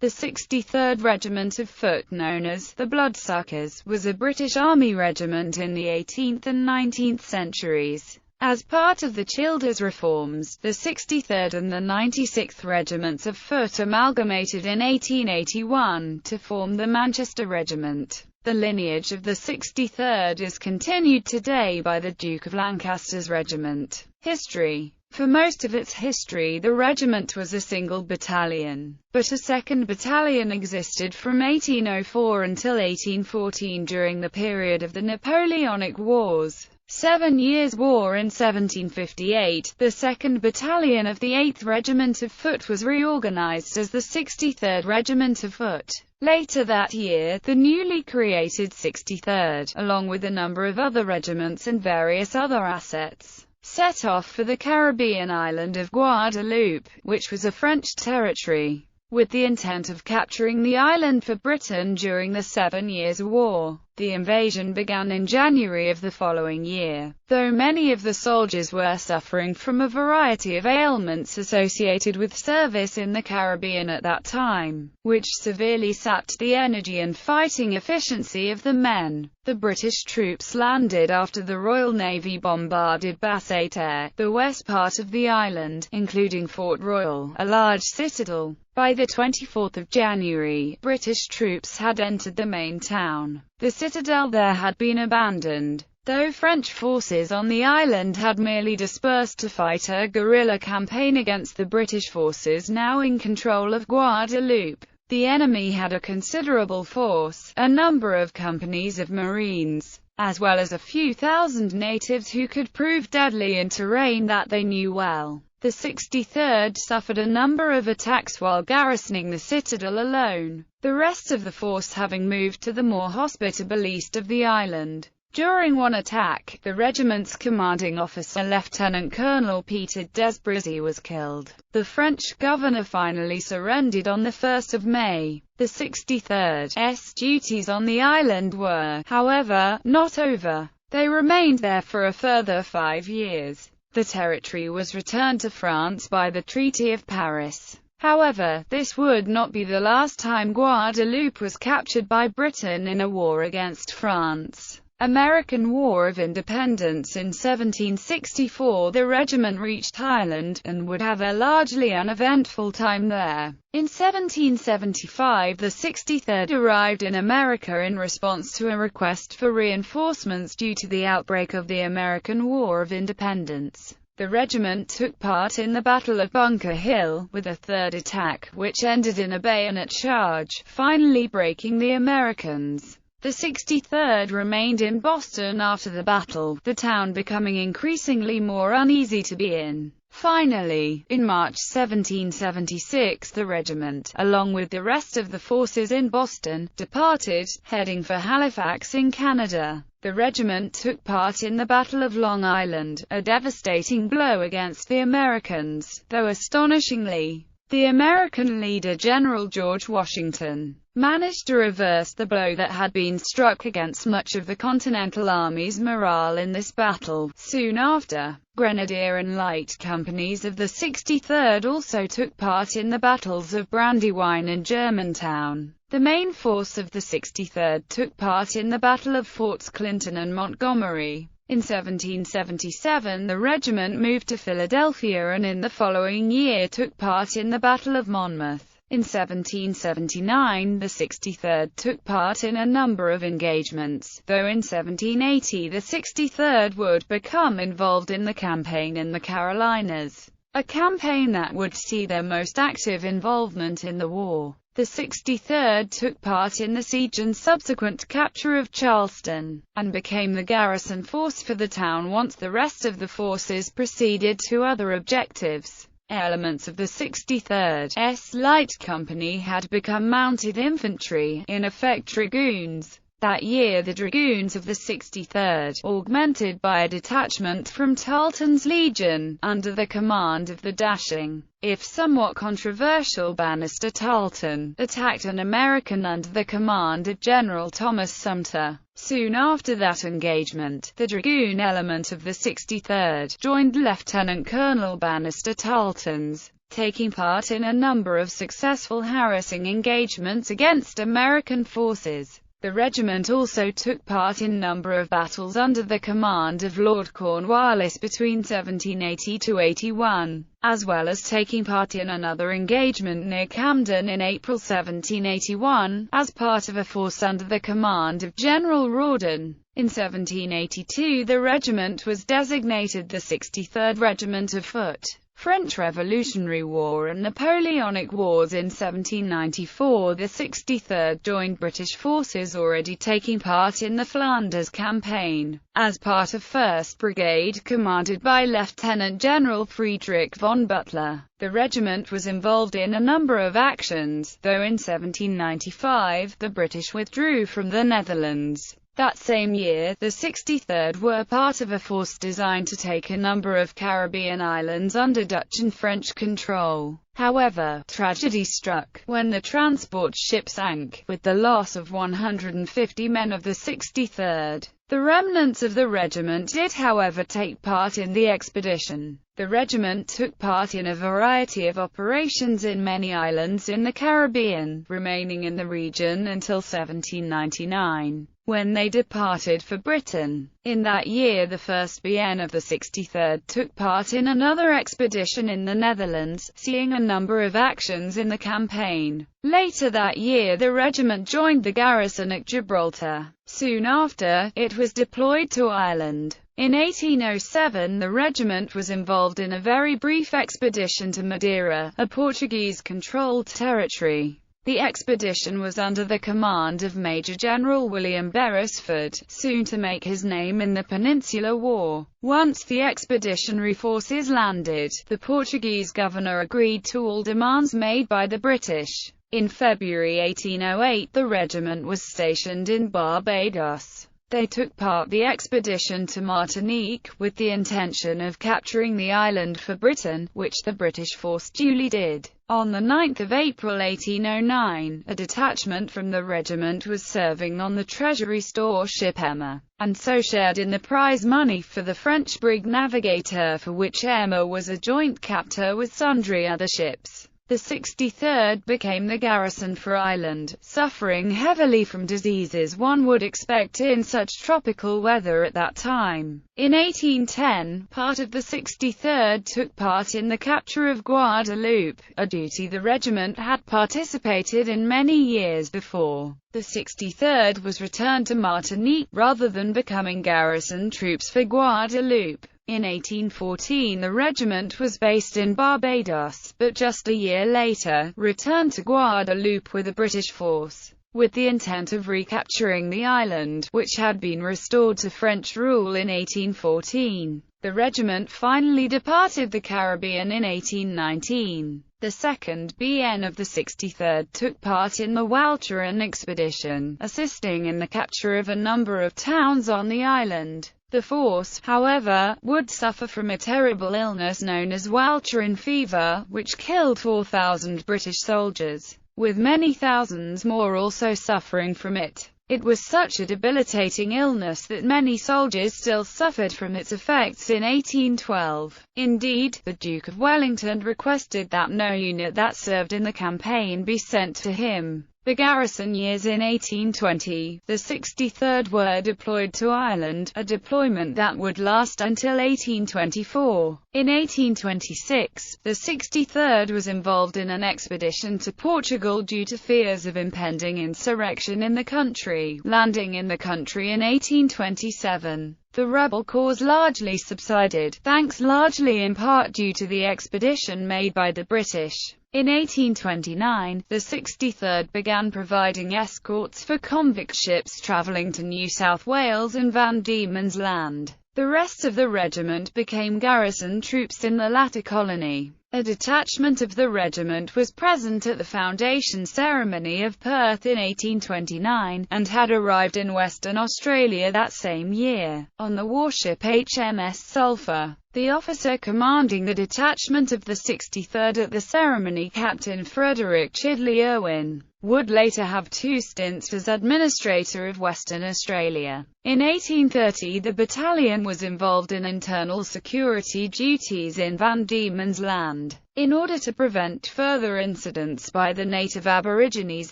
The 63rd Regiment of Foot, known as the Bloodsuckers, was a British Army regiment in the 18th and 19th centuries. As part of the Childers reforms, the 63rd and the 96th Regiments of Foot amalgamated in 1881 to form the Manchester Regiment. The lineage of the 63rd is continued today by the Duke of Lancaster's regiment. History. For most of its history the regiment was a single battalion, but a second battalion existed from 1804 until 1814 during the period of the Napoleonic Wars. 7 Years' War. In 1758, the 2nd Battalion of the 8th Regiment of Foot was reorganized as the 63rd Regiment of Foot. Later that year, the newly created 63rd, along with a number of other regiments and various other assets, set off for the Caribbean island of Guadeloupe, which was a French territory, with the intent of capturing the island for Britain during the 7 Years' War. The invasion began in January of the following year, though many of the soldiers were suffering from a variety of ailments associated with service in the Caribbean at that time, which severely sapped the energy and fighting efficiency of the men. The British troops landed after the Royal Navy bombarded Basseterre, the west part of the island, including Fort Royal, a large citadel. By the 24th of January, British troops had entered the main town. The citadel there had been abandoned, though French forces on the island had merely dispersed to fight a guerrilla campaign against the British forces now in control of Guadeloupe. The enemy had a considerable force, a number of companies of Marines, as well as a few thousand natives who could prove deadly in terrain that they knew well. The 63rd suffered a number of attacks while garrisoning the citadel alone, the rest of the force having moved to the more hospitable east of the island. During one attack, the regiment's commanding officer, Lieutenant Colonel Peter Desbrizzy, was killed. The French governor finally surrendered on the 1st of May. The 63rd's duties on the island were, however, not over. They remained there for a further 5 years. The territory was returned to France by the Treaty of Paris. However, this would not be the last time Guadeloupe was captured by Britain in a war against France. American War of Independence. In 1764 the regiment reached Ireland, and would have a largely uneventful time there. In 1775 the 63rd arrived in America in response to a request for reinforcements due to the outbreak of the American War of Independence. The regiment took part in the Battle of Bunker Hill, with a third attack, which ended in a bayonet charge, finally breaking the Americans. The 63rd remained in Boston after the battle, the town becoming increasingly more uneasy to be in. Finally, in March 1776 the regiment, along with the rest of the forces in Boston, departed, heading for Halifax in Canada. The regiment took part in the Battle of Long Island, a devastating blow against the Americans, though astonishingly, the American leader General George Washington managed to reverse the blow that had been struck against much of the Continental Army's morale in this battle. Soon after, Grenadier and Light Companies of the 63rd also took part in the battles of Brandywine and Germantown. The main force of the 63rd took part in the Battle of Forts Clinton and Montgomery. In 1777 the regiment moved to Philadelphia and in the following year took part in the Battle of Monmouth. In 1779 the 63rd took part in a number of engagements, though in 1780 the 63rd would become involved in the campaign in the Carolinas, a campaign that would see their most active involvement in the war. The 63rd took part in the siege and subsequent capture of Charleston, and became the garrison force for the town once the rest of the forces proceeded to other objectives. Elements of the 63rd's Light Company had become mounted infantry, in effect dragoons. That year the dragoons of the 63rd, augmented by a detachment from Tarleton's Legion, under the command of the dashing, if somewhat controversial Bannister Tarleton, attacked an American under the command of General Thomas Sumter. Soon after that engagement, the dragoon element of the 63rd joined Lieutenant Colonel Bannister Tarleton's taking part in a number of successful harassing engagements against American forces. The regiment also took part in a number of battles under the command of Lord Cornwallis between 1780–81, as well as taking part in another engagement near Camden in April 1781, as part of a force under the command of General Rawdon. In 1782 the regiment was designated the 63rd Regiment of Foot. French Revolutionary War and Napoleonic Wars. In 1794 the 63rd joined British forces already taking part in the Flanders Campaign. As part of 1st Brigade commanded by Lieutenant General Friedrich von Butler, the regiment was involved in a number of actions, though in 1795 the British withdrew from the Netherlands. That same year, the 63rd were part of a force designed to take a number of Caribbean islands under Dutch and French control. However, tragedy struck when the transport ship sank, with the loss of 150 men of the 63rd. The remnants of the regiment did however take part in the expedition. The regiment took part in a variety of operations in many islands in the Caribbean, remaining in the region until 1799, when they departed for Britain. In that year the 1st BN of the 63rd took part in another expedition in the Netherlands, seeing a number of actions in the campaign. Later that year the regiment joined the garrison at Gibraltar. Soon after, it was deployed to Ireland. In 1807 the regiment was involved in a very brief expedition to Madeira, a Portuguese-controlled territory. The expedition was under the command of Major General William Beresford, soon to make his name in the Peninsular War. Once the expeditionary forces landed, the Portuguese governor agreed to all demands made by the British. In February 1808 the regiment was stationed in Barbados. They took part the expedition to Martinique, with the intention of capturing the island for Britain, which the British force duly did. On 9 April 1809, a detachment from the regiment was serving on the Treasury store ship Emma, and so shared in the prize money for the French brig Navigator, for which Emma was a joint captor with sundry other ships. The 63rd became the garrison for Ireland, suffering heavily from diseases one would expect in such tropical weather at that time. In 1810, part of the 63rd took part in the capture of Guadeloupe, a duty the regiment had participated in many years before. The 63rd was returned to Martinique, rather than becoming garrison troops for Guadeloupe. In 1814 the regiment was based in Barbados, but just a year later, returned to Guadeloupe with a British force, with the intent of recapturing the island, which had been restored to French rule in 1814. The regiment finally departed the Caribbean in 1819. The 2nd BN of the 63rd took part in the Walcheren expedition, assisting in the capture of a number of towns on the island. The force, however, would suffer from a terrible illness known as Walcheren fever, which killed 4,000 British soldiers, with many thousands more also suffering from it. It was such a debilitating illness that many soldiers still suffered from its effects in 1812. Indeed, the Duke of Wellington requested that no unit that served in the campaign be sent to him. The Garrison Years. In 1820, the 63rd were deployed to Ireland, a deployment that would last until 1824. In 1826, the 63rd was involved in an expedition to Portugal due to fears of impending insurrection in the country, landing in the country in 1827. The rebel cause largely subsided, thanks largely in part due to the expedition made by the British. In 1829, the 63rd began providing escorts for convict ships travelling to New South Wales and Van Diemen's Land. The rest of the regiment became garrison troops in the latter colony. A detachment of the regiment was present at the foundation ceremony of Perth in 1829, and had arrived in Western Australia that same year, on the warship HMS Sulphur. The officer commanding the detachment of the 63rd at the ceremony, Captain Frederick Chidley Irwin, would later have 2 stints as administrator of Western Australia. In 1830 the battalion was involved in internal security duties in Van Diemen's Land. in order to prevent further incidents by the native Aborigines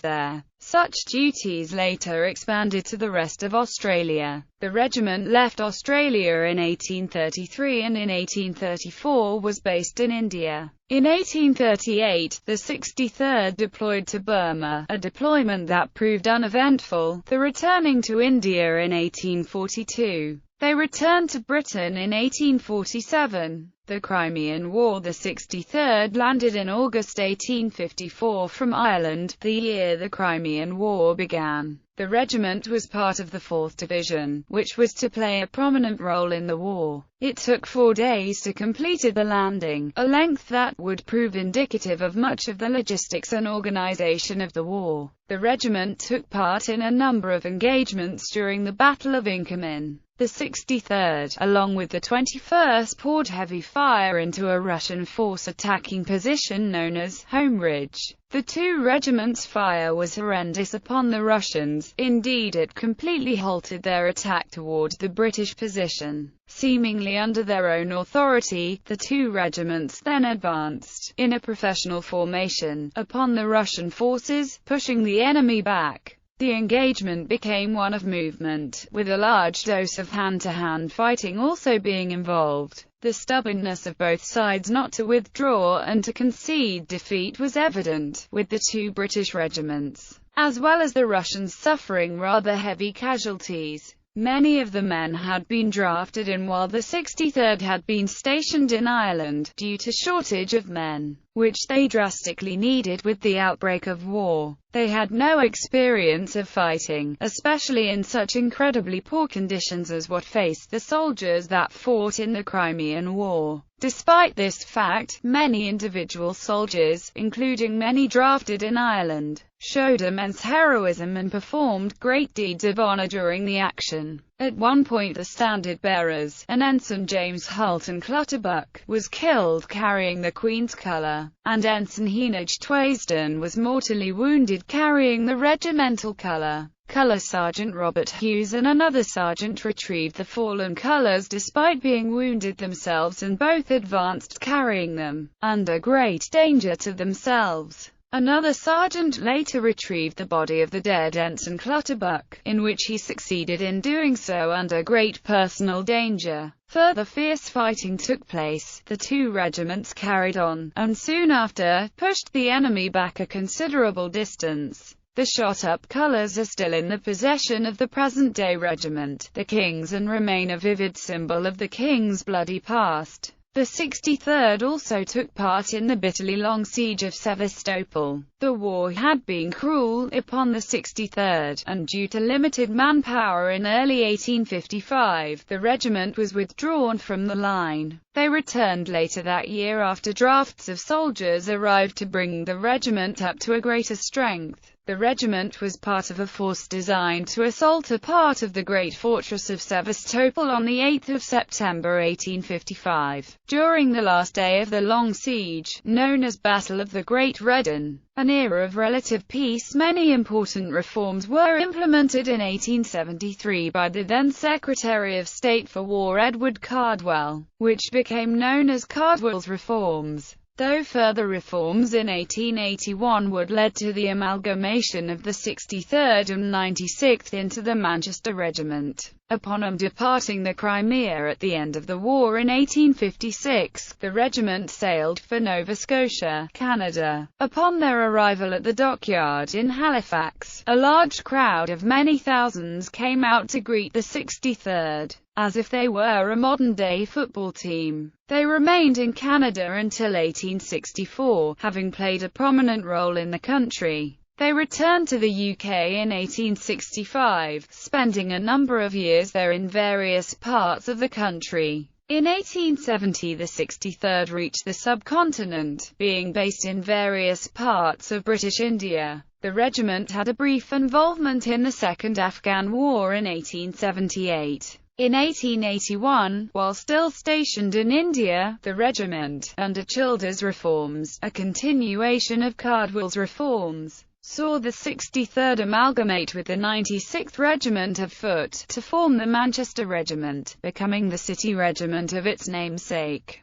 there. Such duties later expanded to the rest of Australia. The regiment left Australia in 1833 and in 1834 was based in India. In 1838, the 63rd deployed to Burma, a deployment that proved uneventful, the returning to India in 1842. They returned to Britain in 1847. The Crimean War. The 63rd landed in August 1854 from Ireland, the year the Crimean War began. The regiment was part of the 4th Division, which was to play a prominent role in the war. It took 4 days to complete the landing, a length that would prove indicative of much of the logistics and organization of the war. The regiment took part in a number of engagements during the Battle of Inkerman. The 63rd, along with the 21st, poured heavy fire into a Russian force attacking position known as Home Ridge. The two regiments' fire was horrendous upon the Russians. Indeed, it completely halted their attack towards the British position. Seemingly under their own authority, the two regiments then advanced, in a professional formation, upon the Russian forces, pushing the enemy back. The engagement became one of movement, with a large dose of hand-to-hand fighting also being involved. The stubbornness of both sides not to withdraw and to concede defeat was evident, with the two British regiments, as well as the Russians, suffering rather heavy casualties. Many of the men had been drafted in while the 63rd had been stationed in Ireland, due to shortage of men, which they drastically needed with the outbreak of war. They had no experience of fighting, especially in such incredibly poor conditions as what faced the soldiers that fought in the Crimean War. Despite this fact, many individual soldiers, including many drafted in Ireland, showed immense heroism and performed great deeds of honor during the action. At one point the standard-bearers, an Ensign James Hulton Clutterbuck, was killed carrying the Queen's colour, and Ensign Heenage Twaisden was mortally wounded carrying the regimental colour. Colour Sergeant Robert Hughes and another sergeant retrieved the fallen colours despite being wounded themselves, and both advanced carrying them, under great danger to themselves. Another sergeant later retrieved the body of the dead Ensign Clutterbuck, in which he succeeded in doing so under great personal danger. Further fierce fighting took place. The two regiments carried on, and soon after, pushed the enemy back a considerable distance. The shot-up colours are still in the possession of the present-day regiment, the King's, and remain a vivid symbol of the King's bloody past. The 63rd also took part in the bitterly long siege of Sevastopol. The war had been cruel upon the 63rd, and due to limited manpower in early 1855, the regiment was withdrawn from the line. They returned later that year after drafts of soldiers arrived to bring the regiment up to a greater strength. The regiment was part of a force designed to assault a part of the great fortress of Sevastopol on the 8th of September 1855, during the last day of the long siege, known as Battle of the Great Redden. An era of relative peace. Many important reforms were implemented in 1873 by the then Secretary of State for War Edward Cardwell, which became known as Cardwell's Reforms. Though further reforms in 1881 would lead to the amalgamation of the 63rd and 96th into the Manchester Regiment. Upon departing the Crimea at the end of the war in 1856, the regiment sailed for Nova Scotia, Canada. Upon their arrival at the dockyard in Halifax, a large crowd of many thousands came out to greet the 63rd, as if they were a modern-day football team. They remained in Canada until 1864, having played a prominent role in the country. They returned to the UK in 1865, spending a number of years there in various parts of the country. In 1870 the 63rd reached the subcontinent, being based in various parts of British India. The regiment had a brief involvement in the Second Afghan War in 1878. In 1881, while still stationed in India, the regiment, under Childers' reforms, a continuation of Cardwell's reforms, saw the 63rd amalgamate with the 96th Regiment of Foot, to form the Manchester Regiment, becoming the city regiment of its namesake.